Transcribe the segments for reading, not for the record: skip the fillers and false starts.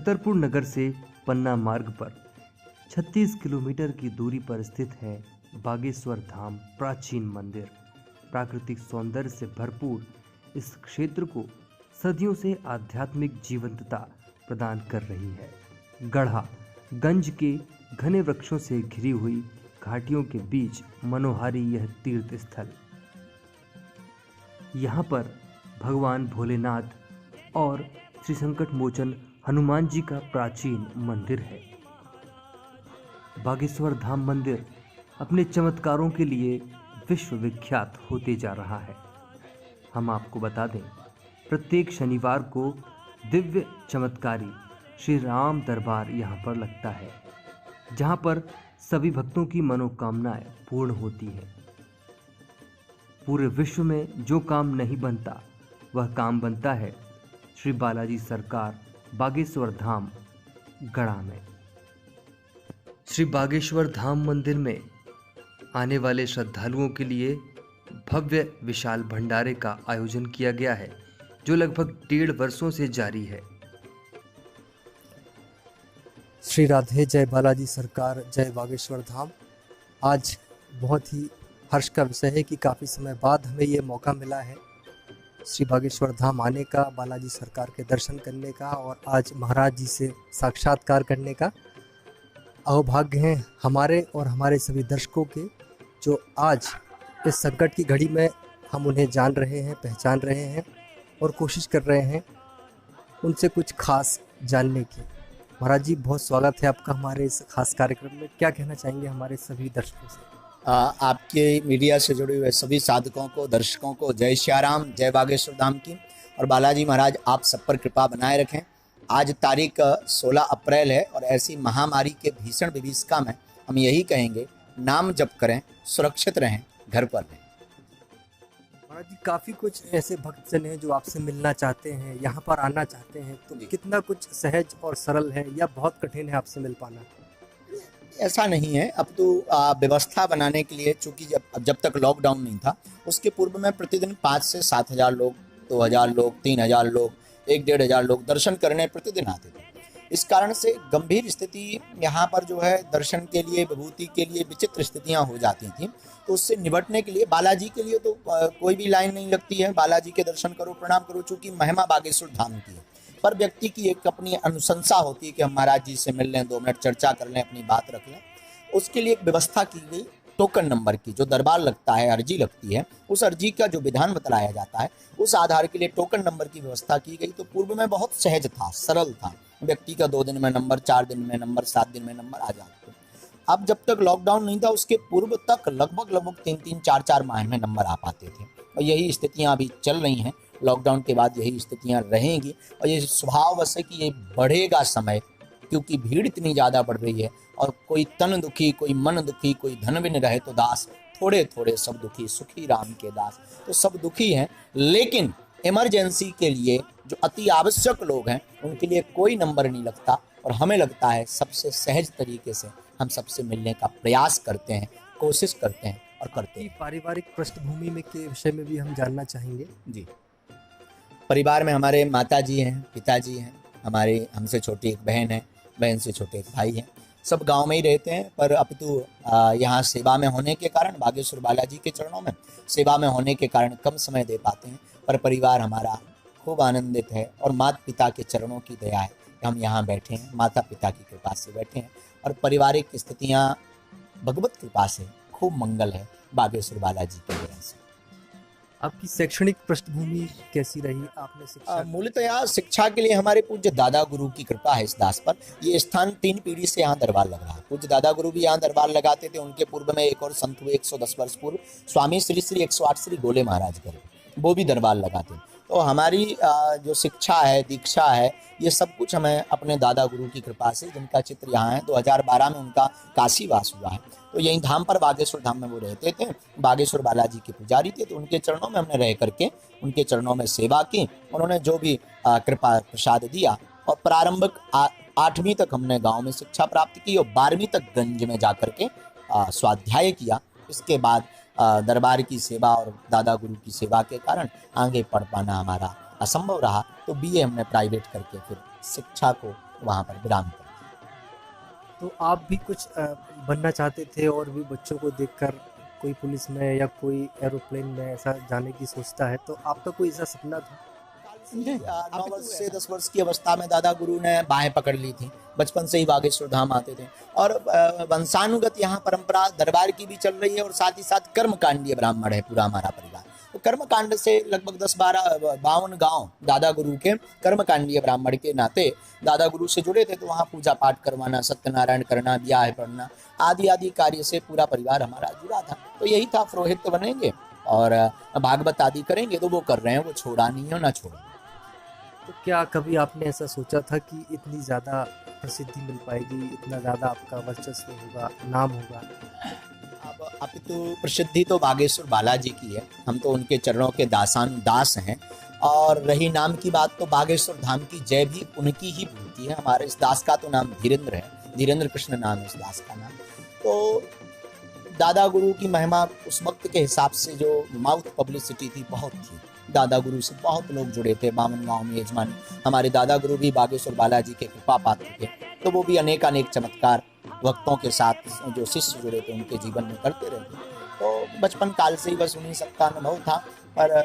छतरपुर नगर से पन्ना मार्ग पर 36 किलोमीटर की दूरी पर स्थित है बागेश्वर धाम प्राचीन मंदिर। प्राकृतिक सौंदर्य से भरपूर इस क्षेत्र को सदियों से आध्यात्मिक जीवंतता प्रदान कर रही है। गढ़ा गंज के घने वृक्षों से घिरी हुई घाटियों के बीच मनोहारी यह तीर्थ स्थल। यहाँ पर भगवान भोलेनाथ और श्री संकट मोचन हनुमान जी का प्राचीन मंदिर है। बागेश्वर धाम मंदिर अपने चमत्कारों के लिए विश्व विख्यात होते जा रहा है। हम आपको बता दें, प्रत्येक शनिवार को दिव्य चमत्कारी श्री राम दरबार यहाँ पर लगता है, जहाँ पर सभी भक्तों की मनोकामनाएं पूर्ण होती हैं। पूरे विश्व में जो काम नहीं बनता वह काम बनता है श्री बालाजी सरकार बागेश्वर धाम गढ़ा में। श्री बागेश्वर धाम मंदिर में आने वाले श्रद्धालुओं के लिए भव्य विशाल भंडारे का आयोजन किया गया है, जो लगभग 1.5 वर्षों से जारी है। श्री राधे, जय बालाजी सरकार, जय बागेश्वर धाम। आज बहुत ही हर्ष का विषय है कि काफ़ी समय बाद हमें ये मौका मिला है श्री बागेश्वर धाम आने का, बालाजी सरकार के दर्शन करने का और आज महाराज जी से साक्षात्कार करने का अहोभाग्य है हमारे और हमारे सभी दर्शकों के, जो आज इस संकट की घड़ी में हम उन्हें जान रहे हैं, पहचान रहे हैं और कोशिश कर रहे हैं उनसे कुछ खास जानने की। महाराज जी, बहुत स्वागत है आपका हमारे इस खास कार्यक्रम में। क्या कहना चाहेंगे हमारे सभी दर्शकों से? आपके मीडिया से जुड़े हुए सभी साधकों को, दर्शकों को जय श्याराम, जय बागेश्वर धाम की। और बालाजी महाराज आप सब पर कृपा बनाए रखें। आज तारीख 16 अप्रैल है और ऐसी महामारी के भीषण विभीषिका में हम यही कहेंगे, नाम जप करें, सुरक्षित रहें, घर पर रहें। महाराज जी, काफ़ी कुछ ऐसे भक्तजन हैं जो आपसे मिलना चाहते हैं, यहाँ पर आना चाहते हैं, तो कितना कुछ सहज और सरल है या बहुत कठिन है आपसे मिल पाना? ऐसा नहीं है। अब तो व्यवस्था बनाने के लिए, चूंकि जब तक लॉकडाउन नहीं था उसके पूर्व में प्रतिदिन 5 से 7 हज़ार लोग, 2,000 लोग, 3,000 लोग, 1-1.5 लोग दर्शन करने प्रतिदिन आते थे। इस कारण से गंभीर स्थिति यहाँ पर जो है दर्शन के लिए, विभूति के लिए विचित्र स्थितियाँ हो जाती थी। तो उससे निपटने के लिए बालाजी के लिए तो कोई भी लाइन नहीं लगती है। बालाजी के दर्शन करो, प्रणाम करो, चूँकि महिमा बागेश्वर धाम की है। पर व्यक्ति की एक अपनी अनुशंसा होती है कि हम महाराज जी से मिल लें, 2 मिनट चर्चा कर लें, अपनी बात रख लें। उसके लिए एक व्यवस्था की गई टोकन नंबर की। जो दरबार लगता है, अर्जी लगती है, उस अर्जी का जो विधान बतलाया जाता है, उस आधार के लिए टोकन नंबर की व्यवस्था की गई। तो पूर्व में बहुत सहज था, सरल था। व्यक्ति का 2 दिन में नंबर, 4 दिन में नंबर, 7 दिन में नंबर आ जाते थे। अब जब तक लॉकडाउन नहीं था उसके पूर्व तक लगभग 3-3, 4-4 माह में नंबर आ पाते थे। और यही स्थितियाँ अभी चल रही हैं। लॉकडाउन के बाद यही स्थितियाँ रहेंगी और ये स्वभाववश है कि ये बढ़ेगा समय, क्योंकि भीड़ इतनी ज़्यादा बढ़ रही है। और कोई तन दुखी, कोई मन दुखी, कोई धन बिन रहे तो दास, थोड़े थोड़े सब दुखी, सुखी राम के दास। तो सब दुखी हैं, लेकिन इमरजेंसी के लिए जो अति आवश्यक लोग हैं उनके लिए कोई नंबर नहीं लगता। और हमें लगता है सबसे सहज तरीके से हम सबसे मिलने का प्रयास करते हैं, कोशिश करते हैं और करते हैं। पारिवारिक पृष्ठभूमि में के विषय में भी हम जानना चाहेंगे। जी, परिवार में हमारे माता जी हैं, पिताजी हैं, हमारे हमसे छोटी एक बहन है, बहन से छोटे एक भाई हैं। सब गांव में ही रहते हैं, पर अब तो यहाँ सेवा में होने के कारण, बागेश्वर बालाजी के चरणों में सेवा में होने के कारण कम समय दे पाते हैं। पर परिवार हमारा खूब आनंदित है और माता पिता के चरणों की दया है कि हम यहाँ बैठे हैं, माता पिता की कृपा से बैठे हैं। और पारिवारिक स्थितियाँ भगवत कृपा से खूब मंगल है बागेश्वर बालाजी की वजह से। आपकी शैक्षणिक पृष्ठभूमि कैसी रही? आपने शिक्षा मूलतः शिक्षा के लिए हमारे पूज्य दादा गुरु की कृपा है इस दास पर। ये स्थान 3 पीढ़ी से यहाँ दरबार लग रहा है। पूज्य दादा गुरु भी यहाँ दरबार लगाते थे। उनके पूर्व में एक और संत हुए 110 वर्ष पूर्व, स्वामी श्री श्री 108 श्री गोले महाराज कर, वो भी दरबार लगाते। तो हमारी जो शिक्षा है, दीक्षा है, ये सब कुछ हमें अपने दादा गुरु की कृपा से, जिनका चित्र यहाँ है, 2012 में उनका काशीवास हुआ है। तो यहीं धाम पर बागेश्वर धाम में वो रहते थे, बागेश्वर बालाजी के पुजारी थे। तो उनके चरणों में हमने रह करके उनके चरणों में सेवा की। उन्होंने जो भी कृपा प्रसाद दिया, और प्रारंभिक 8वीं तक हमने गांव में शिक्षा प्राप्त की और 12वीं तक गंज में जा करके स्वाध्याय किया। इसके बाद दरबार की सेवा और दादा गुरु की सेवा के कारण आगे पढ़ पाना हमारा असंभव रहा। तो बीए हमने प्राइवेट करके फिर शिक्षा को वहाँ पर विराम कर। तो आप भी कुछ बनना चाहते थे और भी बच्चों को देखकर कोई पुलिस में या कोई एरोप्लेन में ऐसा जाने की सोचता है, तो आपका कोई ऐसा सपना था? 9 वर्ष से 10 वर्ष की अवस्था में दादा गुरु ने बाहें पकड़ ली थी। बचपन से ही बागेश्वर धाम आते थे और वंशानुगत यहाँ परंपरा दरबार की भी चल रही है और साथ ही साथ कर्मकांडीय ब्राह्मण है पूरा हमारा परिवार। तो कर्मकांड से लगभग 52 गांव दादा गुरु के कर्मकांडीय ब्राह्मण के नाते दादा गुरु से जुड़े थे। तो वहाँ पूजा पाठ करवाना, सत्यनारायण करना, ब्याह पढ़ना आदि आदि कार्य से पूरा परिवार हमारा जुड़ा था। तो यही था, पुरोहित बनेंगे और भागवत आदि करेंगे। तो वो कर रहे हैं, वो छोड़ा नहीं है, ना छोड़ा। तो क्या कभी आपने ऐसा सोचा था कि इतनी ज़्यादा प्रसिद्धि मिल पाएगी, इतना ज़्यादा आपका वर्चस्व होगा, नाम होगा? अब तो प्रसिद्धि तो बागेश्वर बालाजी की है, हम तो उनके चरणों के दास हैं। और रही नाम की बात, तो बागेश्वर धाम की जय भी उनकी ही भूलती है। हमारे इस दास का तो नाम धीरेन्द्र है, धीरेन्द्र कृष्ण नाम है इस दास का नाम। तो दादा गुरु की महिमा उस वक्त के हिसाब से जो माउथ पब्लिसिटी थी बहुत थी। दादा गुरु से बहुत लोग जुड़े थे। बामन गांव में यजमान हमारे दादा गुरु भी बागेश्वर बालाजी के कृपा पात्र थे। तो वो भी अनेक चमत्कार भक्तों के साथ जो शिष्य जुड़े थे उनके जीवन में करते रहे। तो बचपन काल से ही बस उन्हीं सबका अनुभव था। पर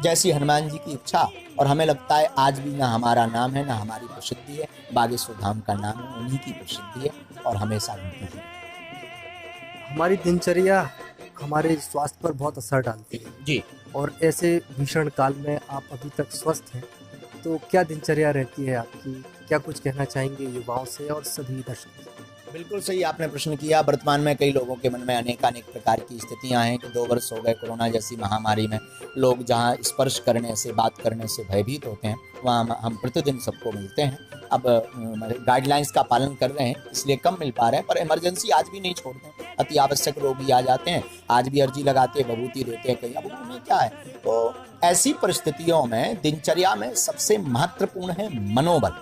जैसी हनुमान जी की इच्छा, और हमें लगता है आज भी ना हमारा नाम है ना हमारी प्रसिद्धि है, बागेश्वर धाम का नाम है, उन्हीं की प्रसिद्धि है और हमेशा उनकी ही। हमारी दिनचर्या हमारे स्वास्थ्य पर बहुत असर डालती है जी। और ऐसे भीषण काल में आप अभी तक स्वस्थ हैं, तो क्या दिनचर्या रहती है आपकी? क्या कुछ कहना चाहेंगे युवाओं से और सभी दर्शकों से? बिल्कुल सही आपने प्रश्न किया। वर्तमान में कई लोगों के मन में अनेक प्रकार की स्थितियां हैं कि 2 वर्ष हो गए कोरोना जैसी महामारी में। लोग जहां स्पर्श करने से, बात करने से भयभीत होते हैं, वहां हम प्रतिदिन सबको मिलते हैं। अब गाइडलाइंस का पालन कर रहे हैं, इसलिए कम मिल पा रहे हैं, पर इमरजेंसी आज भी नहीं छोड़ते हैं। अति आवश्यक रोगी आ जाते हैं, आज भी अर्जी लगाते हैं, विभूति देते हैं कहीं। अब उनमें क्या है, तो ऐसी परिस्थितियों में दिनचर्या में सबसे महत्वपूर्ण है मनोबल।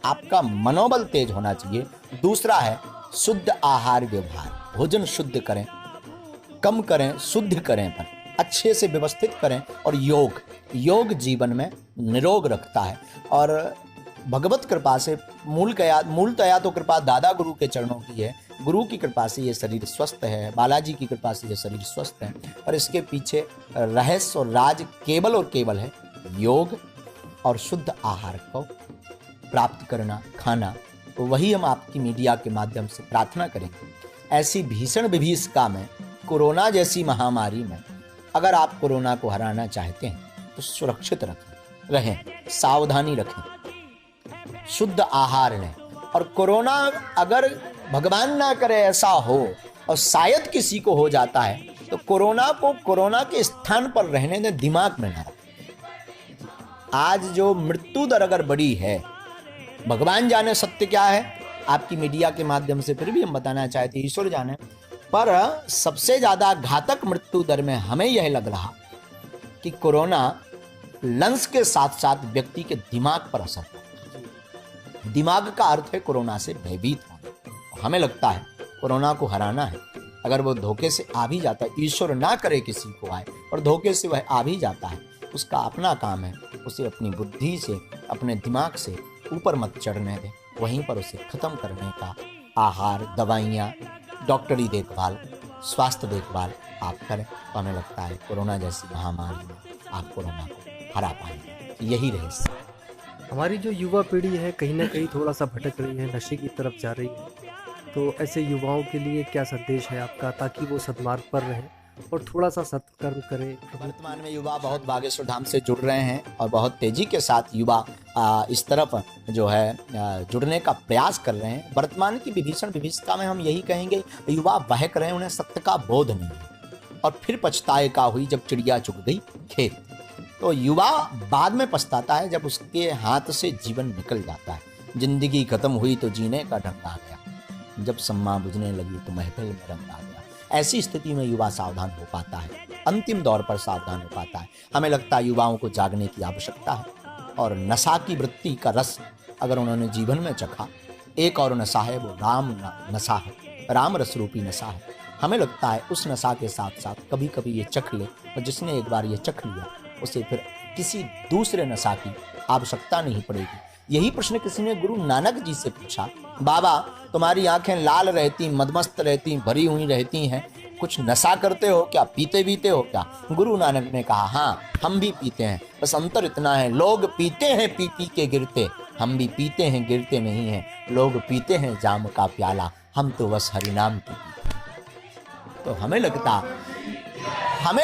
आपका मनोबल तेज होना चाहिए। दूसरा है शुद्ध आहार व्यवहार, भोजन शुद्ध करें, कम करें, शुद्ध करें, पर अच्छे से व्यवस्थित करें। और योग जीवन में निरोग रखता है। और भगवत कृपा से मूलतया तो कृपा दादा गुरु के चरणों की है। गुरु की कृपा से ये शरीर स्वस्थ है, बालाजी की कृपा से ये शरीर स्वस्थ है। और इसके पीछे रहस्य और राज केवल और केवल है योग और शुद्ध आहार को प्राप्त करना, खाना। तो वही हम आपकी मीडिया के माध्यम से प्रार्थना करेंगे। ऐसी भीषण विभीषिका में, कोरोना जैसी महामारी में, अगर आप कोरोना को हराना चाहते हैं तो सुरक्षित रहें, सावधानी रखें, शुद्ध आहार लें। और कोरोना अगर भगवान ना करे ऐसा हो और शायद किसी को हो जाता है, तो कोरोना को कोरोना के स्थान पर रहने दें, दिमाग में ना रखें। आज जो मृत्यु दर अगर बड़ी है, भगवान जाने सत्य क्या है, आपकी मीडिया के माध्यम से फिर भी हम बताना चाहते हैं, ईश्वर जाने। पर सबसे ज्यादा घातक मृत्यु दर में हमें यह लग रहा कि कोरोना लंग्स के साथ साथ व्यक्ति के दिमाग पर असर करता है। दिमाग का अर्थ है कोरोना से भयभीत होना। हमें लगता है कोरोना को हराना है। अगर वो धोखे से आ भी जाता है, ईश्वर ना करे किसी को आए, और धोखे से वह आ भी जाता है, उसका अपना काम है उसे अपनी बुद्धि से, अपने दिमाग से ऊपर मत चढ़ने दें, वहीं पर उसे खत्म करने का आहार, दवाइयाँ, डॉक्टरी देखभाल, स्वास्थ्य देखभाल आप करें। तो हमें लगता है कोरोना जैसी महामारी में आप कोरोना को हरा पाएंगे। यही रहस्य। हमारी जो युवा पीढ़ी है कहीं ना कहीं थोड़ा सा भटक रही है, नशे की तरफ जा रही है, तो ऐसे युवाओं के लिए क्या संदेश है आपका, ताकि वो सद्मार्ग पर रहें और थोड़ा सा सत्कर्म करें? वर्तमान में युवा बहुत बागेश्वर धाम से जुड़ रहे हैं और बहुत तेजी के साथ युवा इस तरफ जो है जुड़ने का प्रयास कर रहे हैं। वर्तमान की विभीषण विभीषिका में हम यही कहेंगे, युवा बहक रहे हैं, उन्हें सत्य का बोध नहीं है। और फिर पछताए का हुई जब चिड़िया चुग गई खेत। तो युवा बाद में पछताता है जब उसके हाथ से जीवन निकल जाता है। जिंदगी खत्म हुई तो जीने का ढंग आ गया, जब सम्मा बुझने लगी तो महफिल में रंग आ गया। ऐसी स्थिति में युवा सावधान हो पाता है, अंतिम दौर पर सावधान हो पाता है। हमें लगता है युवाओं को जागने की आवश्यकता है। और नशा की वृत्ति का रस अगर उन्होंने जीवन में चखा, एक और नशा है, वो राम नशा है, राम रस रूपी नशा है। हमें लगता है उस नशा के साथ साथ कभी कभी ये चख ले, और जिसने एक बार ये चख लिया उसे फिर किसी दूसरे नशा की आवश्यकता नहीं पड़ेगी। यही प्रश्न किसी ने गुरु नानक जी से पूछा, बाबा तुम्हारी आंखें लाल रहती, मदमस्त रहती, भरी हुई रहती हैं, कुछ नशा करते हो क्या, पीते बीते हो क्या? गुरु नानक ने कहा, हाँ हम भी पीते हैं, बस अंतर इतना है, लोग पीते हैं पी पी के गिरते, हम भी पीते हैं गिरते नहीं हैं। लोग पीते हैं जाम का प्याला, हम तो बस हरिनाम की पीते। तो हमें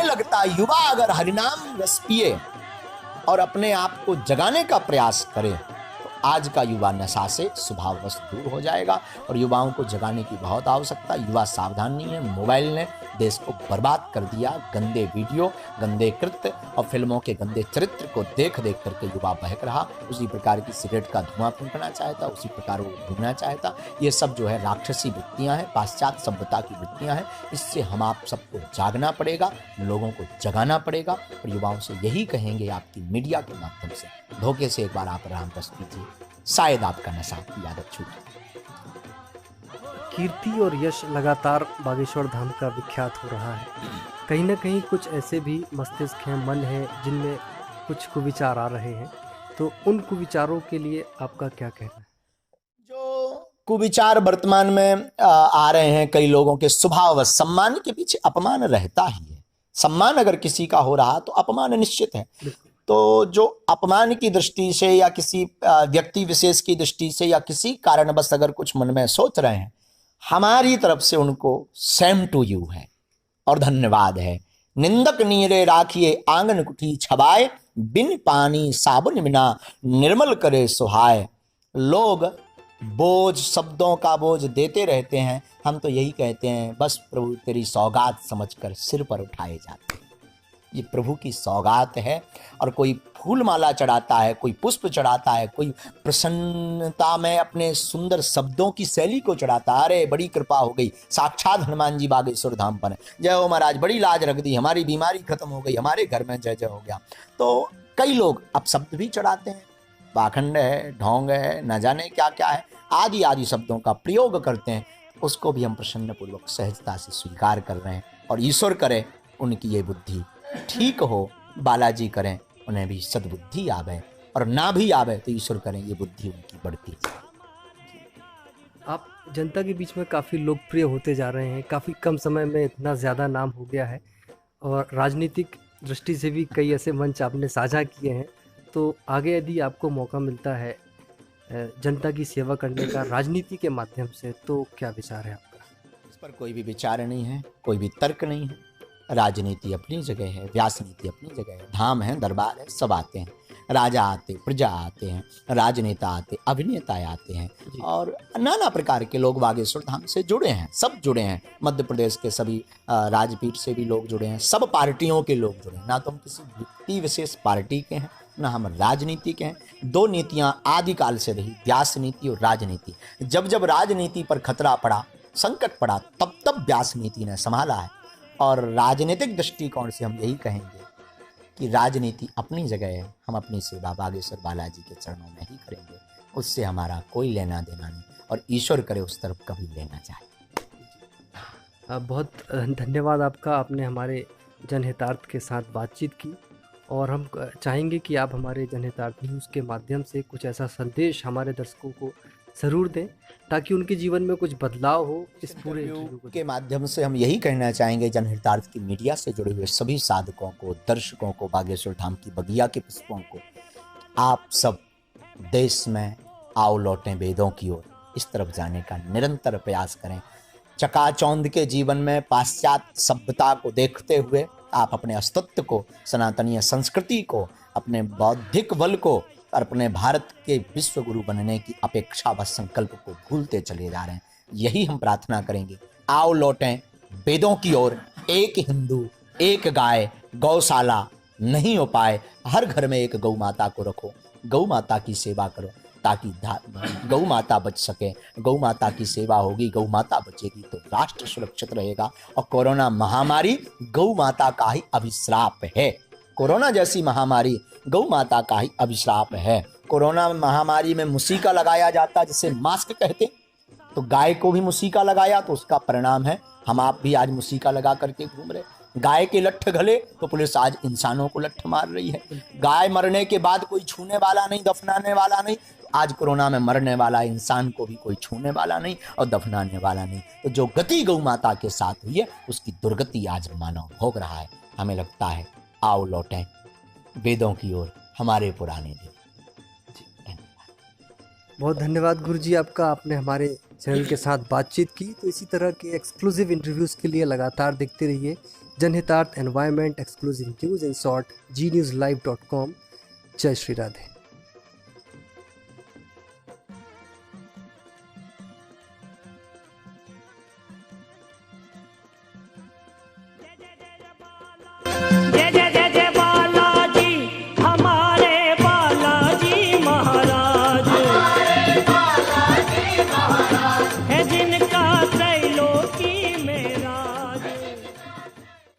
लगता युवा अगर हरिनाम रस पिए और अपने आप को जगाने का प्रयास करे तो आज का युवा नशा से स्वभाववश दूर हो जाएगा। और युवाओं को जगाने की बहुत आवश्यकता। युवा सावधान नहीं है। मोबाइल ने देश को बर्बाद कर दिया। गंदे वीडियो, गंदे कृत्य और फिल्मों के गंदे चरित्र को देख देख करके युवा बहक रहा। उसी प्रकार की सिगरेट का धुआं फूंकना चाहता, उसी प्रकार वो घूमना चाहता। ये सब जो है राक्षसी वृत्तियां हैं, पाश्चात्य सभ्यता की वृत्तियां हैं। इससे हम आप सबको जागना पड़ेगा, लोगों को जगाना पड़ेगा। और युवाओं से यही कहेंगे आपकी मीडिया के माध्यम से, धोखे से एक बार आप राम दस कीजिए, शायद आपका नशा की आदत छूट। कीर्ति और यश लगातार बागेश्वर धाम का विख्यात हो रहा है। कहीं ना कहीं कुछ ऐसे भी मस्तिष्क हैं, मन है, जिनमें कुछ कुविचार आ रहे हैं, तो उन कुविचारों के लिए आपका क्या कहना है? जो कुविचार वर्तमान में आ रहे हैं कई लोगों के स्वभाव, सम्मान के पीछे अपमान रहता ही है। सम्मान अगर किसी का हो रहा तो अपमान निश्चित है। तो जो अपमान की दृष्टि से या किसी व्यक्ति विशेष की दृष्टि से या किसी कारणवश अगर कुछ मन में सोच रहे हैं, हमारी तरफ से उनको सेम टू यू है और धन्यवाद है। निंदक नीरे राखिए आंगन कुठी छबाए, बिन पानी साबुन बिना निर्मल करे सुहाए। लोग बोझ, शब्दों का बोझ देते रहते हैं, हम तो यही कहते हैं बस प्रभु तेरी सौगात समझकर सिर पर उठाए जाते हैं। ये प्रभु की सौगात है। और कोई फूल माला चढ़ाता है, कोई पुष्प चढ़ाता है, कोई प्रसन्नता में अपने सुंदर शब्दों की शैली को चढ़ाता है। अरे बड़ी कृपा हो गई, साक्षात हनुमान जी बागेश्वर धाम पर है, जय हो महाराज, बड़ी लाज रख दी, हमारी बीमारी खत्म हो गई, हमारे घर में जय जय हो गया। तो कई लोग अब शब्द भी चढ़ाते हैं, पाखंड है, ढोंग है, न जाने क्या क्या है, आदि आदि शब्दों का प्रयोग करते हैं। उसको भी हम प्रसन्नपूर्वक सहजता से स्वीकार कर रहे हैं। और ईश्वर करे उनकी ये बुद्धि ठीक हो, बालाजी करें उन्हें भी सद्बुद्धि आवे, और ना भी आवे तो ईश्वर करें ये बुद्धि उनकी बढ़ती जाए। आप जनता के बीच में काफ़ी लोकप्रिय होते जा रहे हैं, काफ़ी कम समय में इतना ज़्यादा नाम हो गया है, और राजनीतिक दृष्टि से भी कई ऐसे मंच आपने साझा किए हैं। तो आगे यदि आपको मौका मिलता है जनता की सेवा करने का राजनीति के माध्यम से, तो क्या विचार है आपका? इस पर कोई भी विचार नहीं है, कोई भी तर्क नहीं है। राजनीति अपनी जगह है, व्यास नीति अपनी जगह है, धाम है, दरबार है, सब आते हैं। राजा आते, प्रजा आते हैं, राजनेता आते, अभिनेता आते हैं, और नाना प्रकार के लोग बागेश्वर धाम से जुड़े हैं। सब जुड़े हैं, मध्य प्रदेश के सभी राजपीठ से भी लोग जुड़े हैं, सब पार्टियों के लोग जुड़े हैं। ना तो हम किसी व्यक्ति विशेष पार्टी के हैं, ना हम राजनीति के हैं। दो नीतियां आदिकाल से रही, व्यास नीति और राजनीति। जब जब राजनीति पर खतरा पड़ा, संकट पड़ा, तब तब व्यास नीति ने संभाला है। और राजनीतिक दृष्टिकोण से हम यही कहेंगे कि राजनीति अपनी जगह है, हम अपनी सेवा बागेश्वर बालाजी के चरणों में ही करेंगे, उससे हमारा कोई लेना देना नहीं, और ईश्वर करे उस तरफ कभी लेना चाहे। बहुत धन्यवाद आपका, आपने हमारे जनहितार्थ के साथ बातचीत की, और हम चाहेंगे कि आप हमारे जनहितार्थ न्यूज़ के माध्यम से कुछ ऐसा संदेश हमारे दर्शकों को ज़रूर दें, ताकि उनके जीवन में कुछ बदलाव हो। इस पूरे के माध्यम से हम यही कहना चाहेंगे जनहितार्थ की मीडिया से जुड़े हुए सभी साधकों को, दर्शकों को, बागेश्वर धाम की बगिया के पुष्पों को, आप सब देश में आओ लौटें वेदों की ओर, इस तरफ जाने का निरंतर प्रयास करें। चकाचौंध के जीवन में पाश्चात्य सभ्यता को देखते हुए आप अपने अस्तित्व को, सनातनीय संस्कृति को, अपने बौद्धिक बल को और अपने भारत के विश्व गुरु बनने की अपेक्षा व संकल्प को भूलते चले जा रहे हैं। यही हम प्रार्थना करेंगे, आओ लौटें वेदों की ओर। एक हिंदू, एक गाय, गौशाला नहीं हो पाए, हर घर में एक गौ माता को रखो, गौ माता की सेवा करो, ताकि गौ माता बच सके। गौ माता की सेवा होगी, गौ माता बचेगी तो राष्ट्र सुरक्षित रहेगा। और कोरोना महामारी गौ माता का ही अभिश्राप है। कोरोना जैसी महामारी गौ माता का ही अभिश्राप है। कोरोना महामारी में मुसीका लगाया जाता, जिसे मास्क कहते, तो गाय को भी मुसीका लगाया, तो उसका परिणाम है हम आप भी आज मुसीका लगा करके घूम रहे। गाय के लट्ठ गले तो पुलिस आज इंसानों को लट्ठ मार रही है। गाय मरने के बाद कोई छूने वाला नहीं, दफनाने वाला नहीं, तो आज कोरोना में मरने वाला इंसान को भी कोई छूने वाला नहीं और दफनाने वाला नहीं। तो जो गति गौ माता के साथ हुई है उसकी दुर्गति आज मानव भोग रहा है। हमें लगता है आओ लौटें वेदों की ओर, हमारे पुराने दिन। बहुत धन्यवाद गुरु जी आपका, आपने हमारे चैनल के साथ बातचीत की। तो इसी तरह के एक्सक्लूसिव इंटरव्यूज़ के लिए लगातार देखते रहिए जनहितार्थ environment exclusive news in short gNewsLive.com। जय श्री राधे।